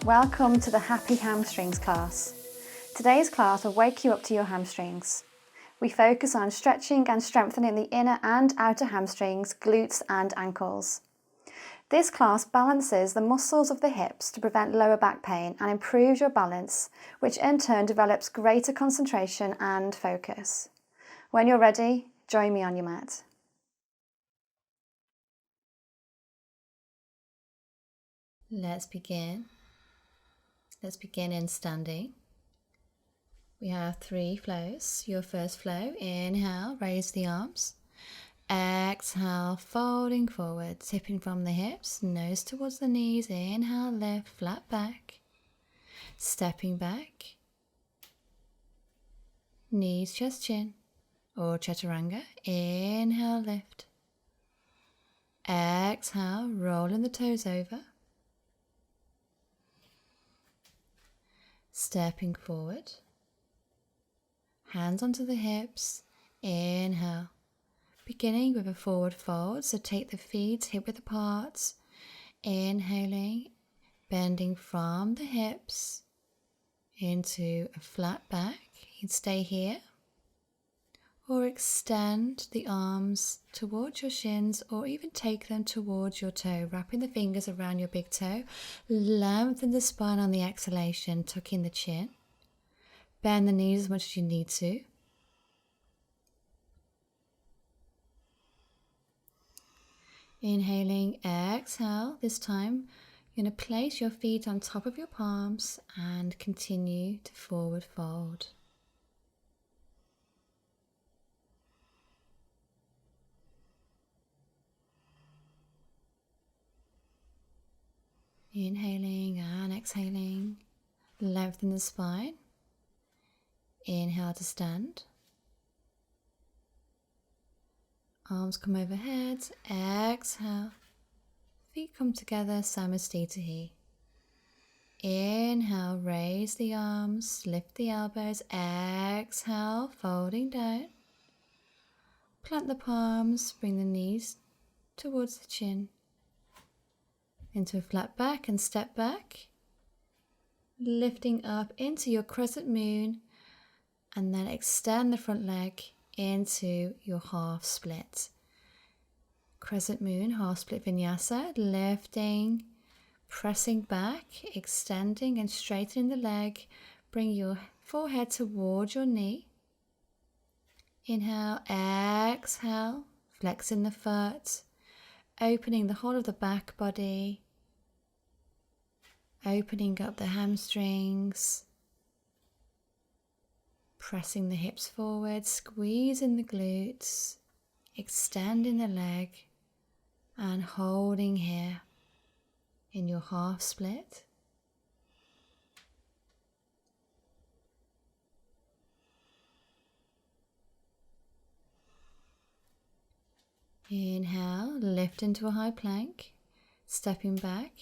Welcome to the Happy Hamstrings class. Today's class will wake you up to your hamstrings. We focus on stretching and strengthening the inner and outer hamstrings, glutes and ankles. This class balances the muscles of the hips to prevent lower back pain and improves your balance, which in turn develops greater concentration and focus. When you're ready, join me on your mat. Let's begin. Let's begin in standing. We have 3 flows. Your first flow, inhale, raise the arms. Exhale, folding forward, tipping from the hips, nose towards the knees. Inhale, lift, flat back. Stepping back. Knees, chest, chin. Or chaturanga. Inhale, lift. Exhale, rolling the toes over. Stepping forward, hands onto the hips, inhale, beginning with a forward fold, so take the feet hip width apart, inhaling, bending from the hips into a flat back. You can stay here or extend the arms towards your shins or even take them towards your toe, wrapping the fingers around your big toe. Lengthen the spine on the exhalation, tuck in the chin. Bend the knees as much as you need to. Inhaling, exhale. This time you're going to place your feet on top of your palms and continue to forward fold. Inhaling and exhaling, lengthen the spine. Inhale to stand. Arms come overhead, exhale. Feet come together, Samastitihi. Inhale, raise the arms, lift the elbows. Exhale, folding down. Plant the palms, bring the knees towards the chin. Into a flat back and step back, lifting up into your crescent moon, and then extend the front leg into your half split. Crescent moon, half split vinyasa, lifting, pressing back, extending and straightening the leg. Bring your forehead towards your knee. Inhale, exhale, flexing the foot. Opening the whole of the back body, opening up the hamstrings, pressing the hips forward, squeezing the glutes, extending the leg, and holding here in your half split. Inhale, lift into a high plank, stepping back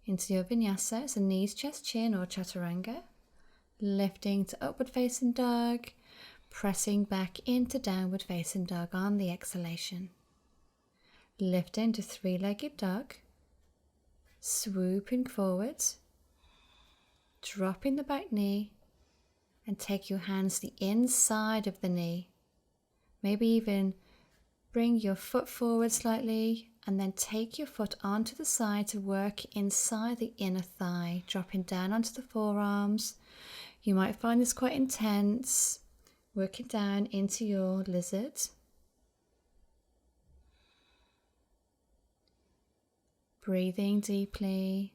into your vinyasa, so knees, chest, chin or chaturanga. Lifting to upward facing dog, pressing back into downward facing dog on the exhalation. Lifting to 3-legged dog, swooping forward, dropping the back knee and take your hands to the inside of the knee. Maybe even bring your foot forward slightly and then take your foot onto the side to work inside the inner thigh, dropping down onto the forearms. You might find this quite intense, working down into your lizard. Breathing deeply,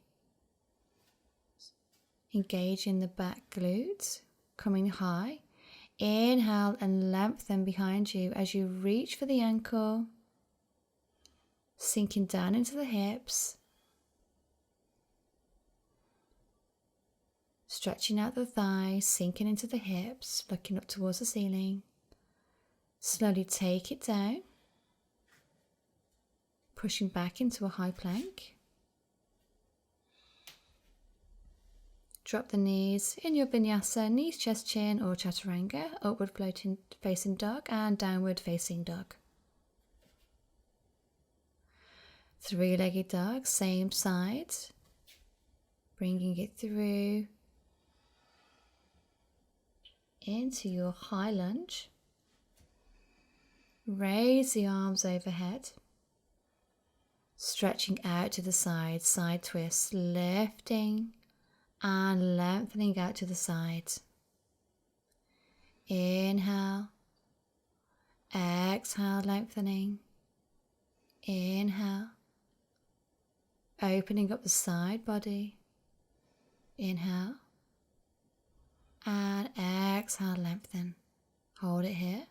engaging the back glutes, coming high. Inhale and lengthen behind you as you reach for the ankle, sinking down into the hips, stretching out the thighs, sinking into the hips, looking up towards the ceiling. Slowly take it down, pushing back into a high plank. Drop the knees in your vinyasa, knees, chest, chin or chaturanga, upward floating facing dog and downward facing dog. Three-legged dog, same side. Bringing it through into your high lunge. Raise the arms overhead. Stretching out to the side, side twist, lifting and lengthening out to the side. Inhale, exhale, lengthening. Inhale, opening up the side body. Inhale and exhale, lengthen. Hold it here.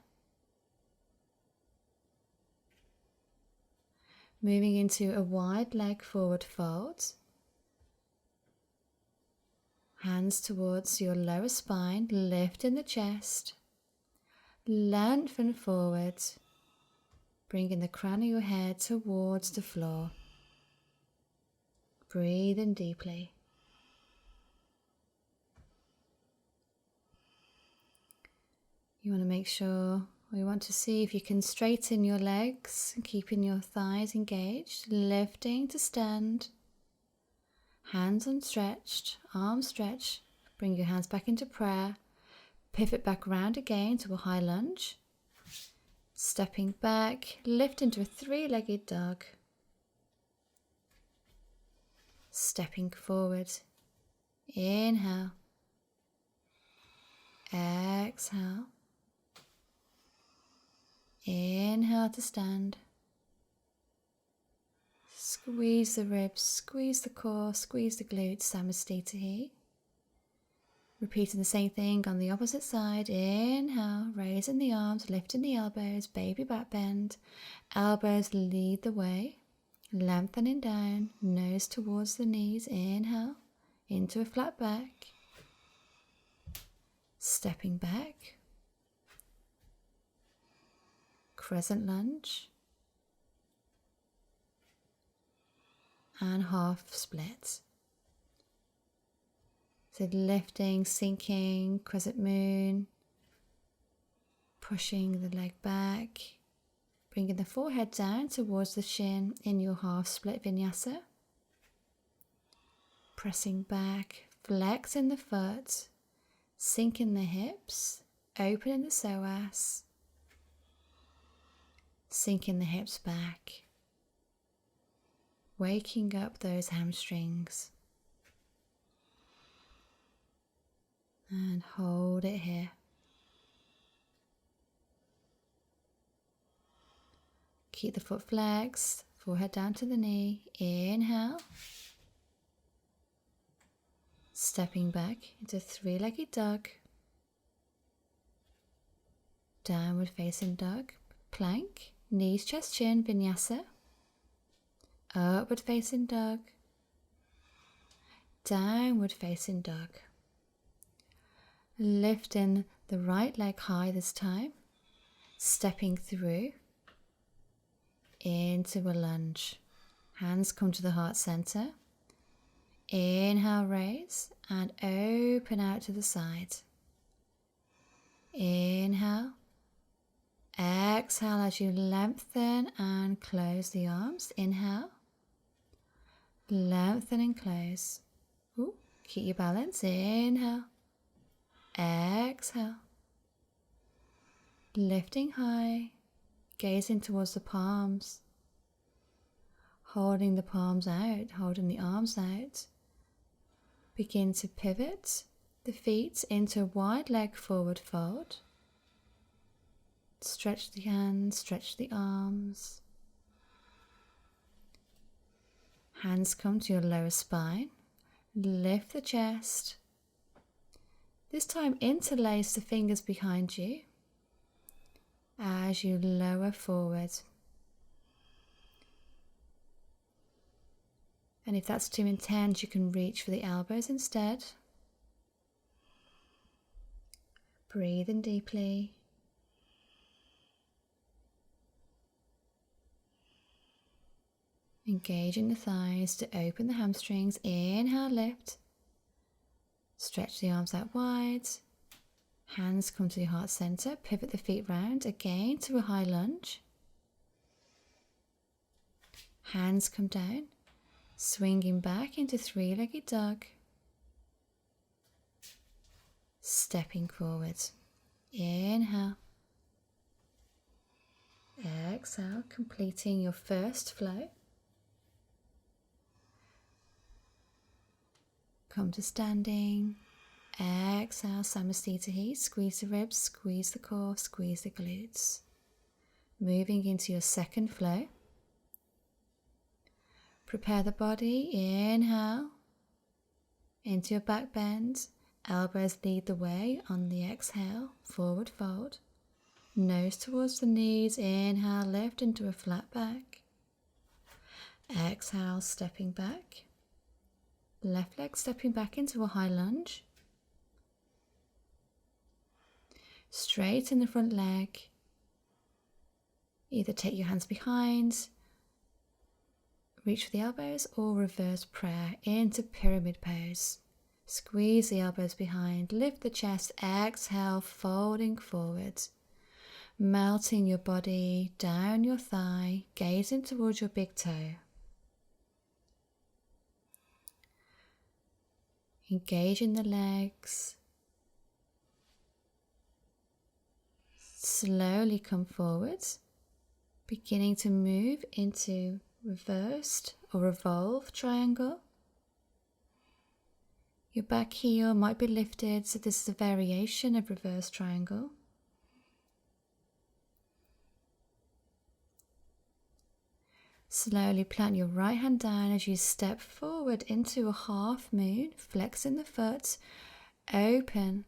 Moving into a wide leg forward fold. Hands towards your lower spine, lift in the chest. Lengthen forward, bringing the crown of your head towards the floor. Breathe in deeply. You want to make sure, or you want to see if you can straighten your legs, keeping your thighs engaged, lifting to stand. Hands unstretched, arms stretched. Bring your hands back into prayer. Pivot back round again to a high lunge. Stepping back, lift into a three-legged dog. Stepping forward. Inhale. Exhale. Inhale to stand. Squeeze the ribs, squeeze the core, squeeze the glutes, Samastitahi. Repeating the same thing on the opposite side. Inhale, raising the arms, lifting the elbows, baby back bend. Elbows lead the way. Lengthening down, nose towards the knees. Inhale, into a flat back. Stepping back. Crescent lunge. And half split. So lifting, sinking, crescent moon, pushing the leg back, bringing the forehead down towards the shin in your half split vinyasa. Pressing back, flexing the foot, sinking the hips, opening the psoas, sinking the hips back. Waking up those hamstrings. And hold it here. Keep the foot flexed, forehead down to the knee. Inhale. Stepping back into three-legged dog. Downward facing dog. Plank. Knees, chest, chin, vinyasa. Upward facing dog. Downward facing dog. Lifting the right leg high this time. Stepping through into a lunge. Hands come to the heart center. Inhale, raise and open out to the side. Inhale. Exhale as you lengthen and close the arms. Inhale. Lengthen and close. Ooh, keep your balance. Inhale. Exhale. Lifting high. Gazing towards the palms. Holding the palms out. Holding the arms out. Begin to pivot the feet into a wide leg forward fold. Stretch the hands. Stretch the arms. Hands come to your lower spine. Lift the chest. This time interlace the fingers behind you as you lower forward. And if that's too intense, you can reach for the elbows instead. Breathe in deeply. Engaging the thighs to open the hamstrings. Inhale, lift. Stretch the arms out wide. Hands come to the heart center. Pivot the feet round again to a high lunge. Hands come down, swinging back into three-legged dog. Stepping forward. Inhale. Exhale, completing your first flow. Come to standing. Exhale, Samastita. Squeeze the ribs, squeeze the core, squeeze the glutes. Moving into your second flow. Prepare the body. Inhale. Into your back bend. Elbows lead the way on the exhale. Forward fold. Nose towards the knees. Inhale, lift into a flat back. Exhale, stepping back. Left leg stepping back into a high lunge. Straighten the front leg. Either take your hands behind, reach for the elbows, or reverse prayer into pyramid pose. Squeeze the elbows behind, lift the chest, exhale, folding forward. Melting your body down your thigh, gazing towards your big toe. Engaging the legs. Slowly come forward, beginning to move into reversed or revolved triangle. Your back heel might be lifted, so this is a variation of reverse triangle. Slowly plant your right hand down as you step forward into a half moon, flexing the foot, open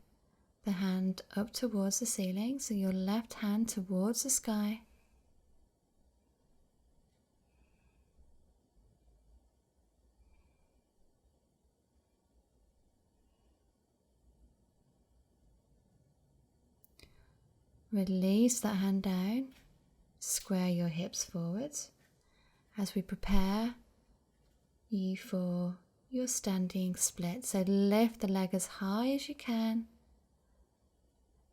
the hand up towards the ceiling, so your left hand towards the sky. Release that hand down, square your hips forward as we prepare you for your standing split. So lift the leg as high as you can.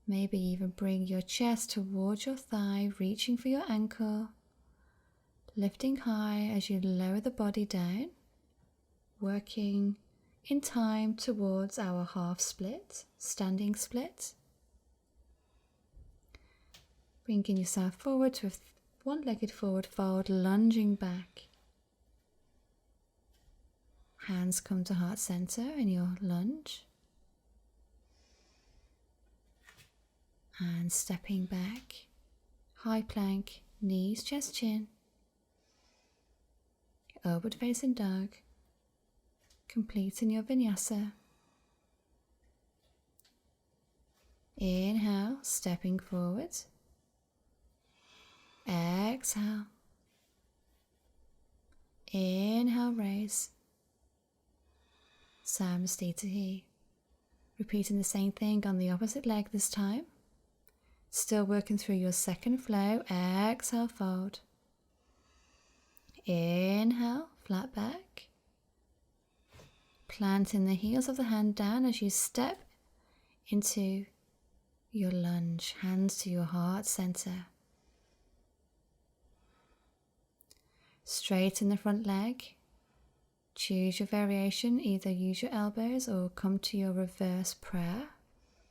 Maybe even bring your chest towards your thigh, reaching for your ankle. Lifting high as you lower the body down, working in time towards our half split, standing split. Bringing yourself forward to a one-legged forward fold, lunging back. Hands come to heart center in your lunge. And stepping back, high plank, knees, chest, chin. Upward facing dog. Completing your vinyasa. Inhale, stepping forward. Exhale. Inhale, raise. Samastita. Repeating the same thing on the opposite leg this time. Still working through your second flow. Exhale, fold. Inhale, flat back. Planting the heels of the hand down as you step into your lunge. Hands to your heart center. Straighten the front leg. Choose your variation. Either use your elbows or come to your reverse prayer.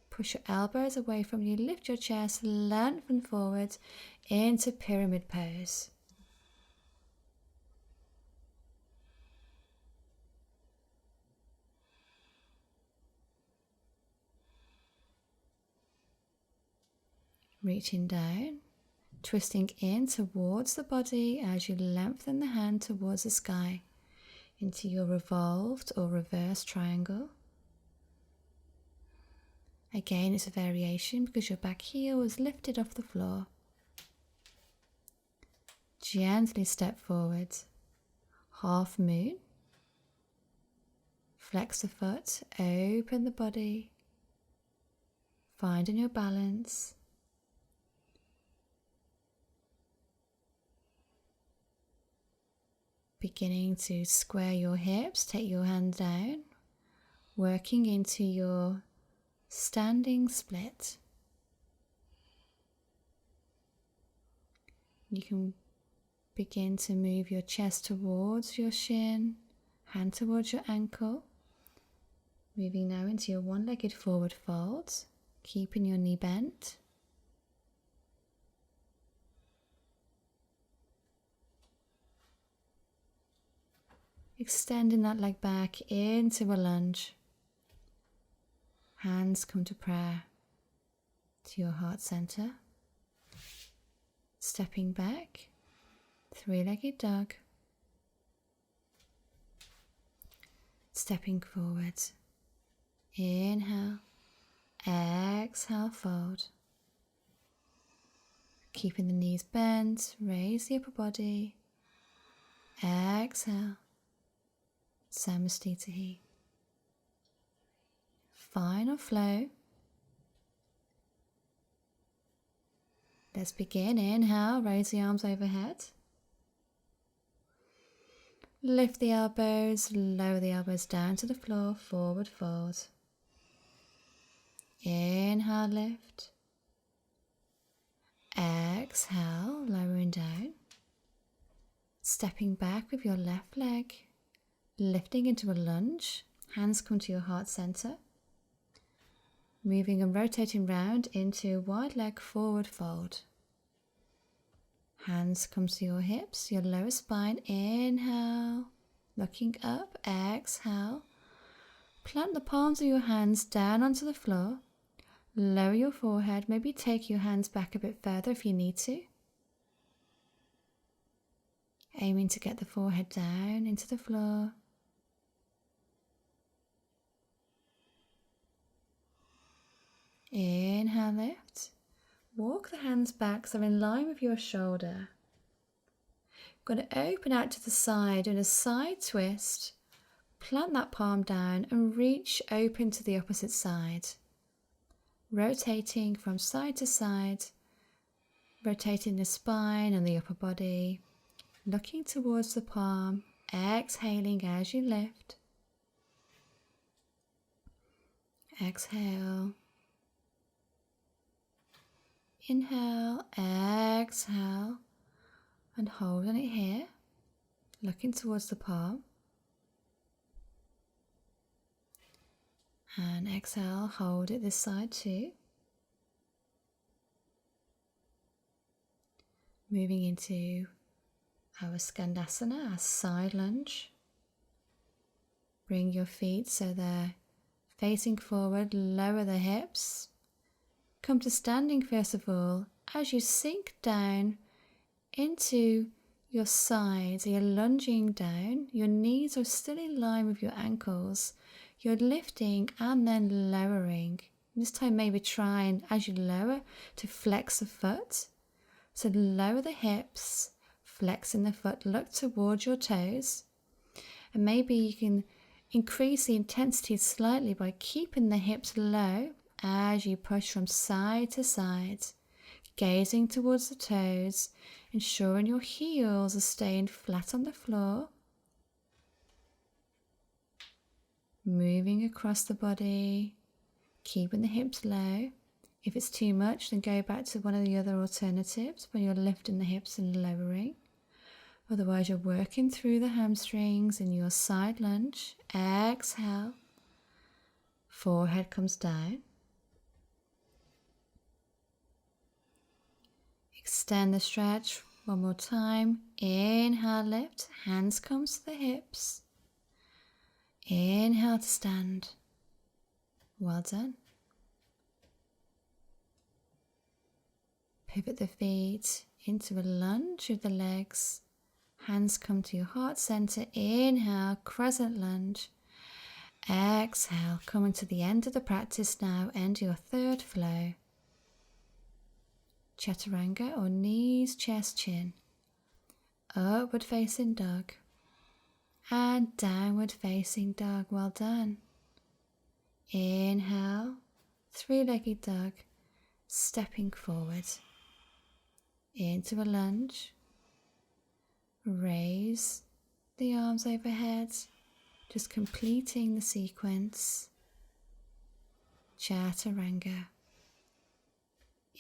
Push your elbows away from you, lift your chest, lengthen forward into pyramid pose. Reaching down, twisting in towards the body as you lengthen the hand towards the sky into your revolved or reverse triangle. Again, it's a variation because your back heel is lifted off the floor. Gently step forward. Half moon. Flex the foot, open the body. Finding your balance. Beginning to square your hips, take your hand down. Working into your standing split. You can Begin to move your chest towards your shin, hand towards your ankle. Moving now into your one-legged forward fold, keeping your knee bent. Extending that leg back into a lunge. Hands come to prayer, to your heart center. Stepping back, three-legged dog. Stepping forward. Inhale, exhale, fold. Keeping the knees bent, raise the upper body. Exhale, Samastitihi. Final flow. Let's begin. Inhale, raise the arms overhead. Lift the elbows, lower the elbows down to the floor, forward fold. Inhale, lift. Exhale, lowering down. Stepping back with your left leg, lifting into a lunge. Hands come to your heart center. Moving and rotating round into wide leg forward fold. Hands come to your hips, your lower spine. Inhale, looking up. Exhale. Plant the palms of your hands down onto the floor. Lower your forehead. Maybe take your hands back a bit further if you need to. Aiming to get the forehead down into the floor. Inhale, lift. Walk the hands back so in line with your shoulder. Going to open out to the side in a side twist. Plant that palm down and reach open to the opposite side. Rotating from side to side. Rotating the spine and the upper body. Looking towards the palm. Exhaling as you lift. Exhale. Inhale, exhale, and holding it here, looking towards the palm. And exhale, hold it this side too. Moving into our Skandasana, our side lunge. Bring your feet so they're facing forward, lower the hips. Come to standing first of all. As you sink down into your sides, you're lunging down. Your knees are still in line with your ankles. You're lifting and then lowering. This time maybe try and as you lower to flex the foot. So lower the hips, flexing the foot, look towards your toes. And maybe you can increase the intensity slightly by keeping the hips low as you push from side to side, gazing towards the toes, ensuring your heels are staying flat on the floor. Moving across the body, keeping the hips low. If it's too much, then go back to one of the other alternatives when you're lifting the hips and lowering. Otherwise, you're working through the hamstrings in your side lunge. Exhale. Forehead comes down. Extend the stretch one more time. Inhale, lift. Hands comes to the hips. Inhale to stand. Well done. Pivot the feet into a lunge with the legs. Hands come to your heart center. Inhale, crescent lunge. Exhale, coming to the end of the practice now. End your third flow. Chaturanga or knees, chest, chin. Upward facing dog. And downward facing dog. Well done. Inhale, three-legged dog. Stepping forward. Into a lunge. Raise the arms overhead. Just completing the sequence. Chaturanga.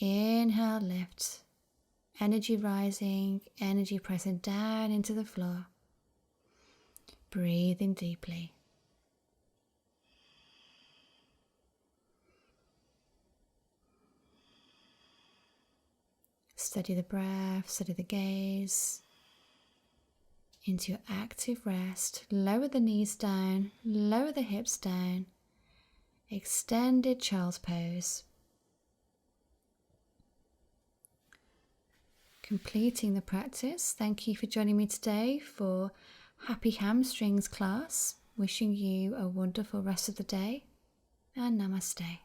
Inhale, lift. Energy rising, energy pressing down into the floor. Breathing deeply. Steady the breath, steady the gaze into your active rest. Lower the knees down, lower the hips down. Extended child's pose. Completing the practice. Thank you for joining me today for Happy Hamstrings class. Wishing you a wonderful rest of the day and namaste.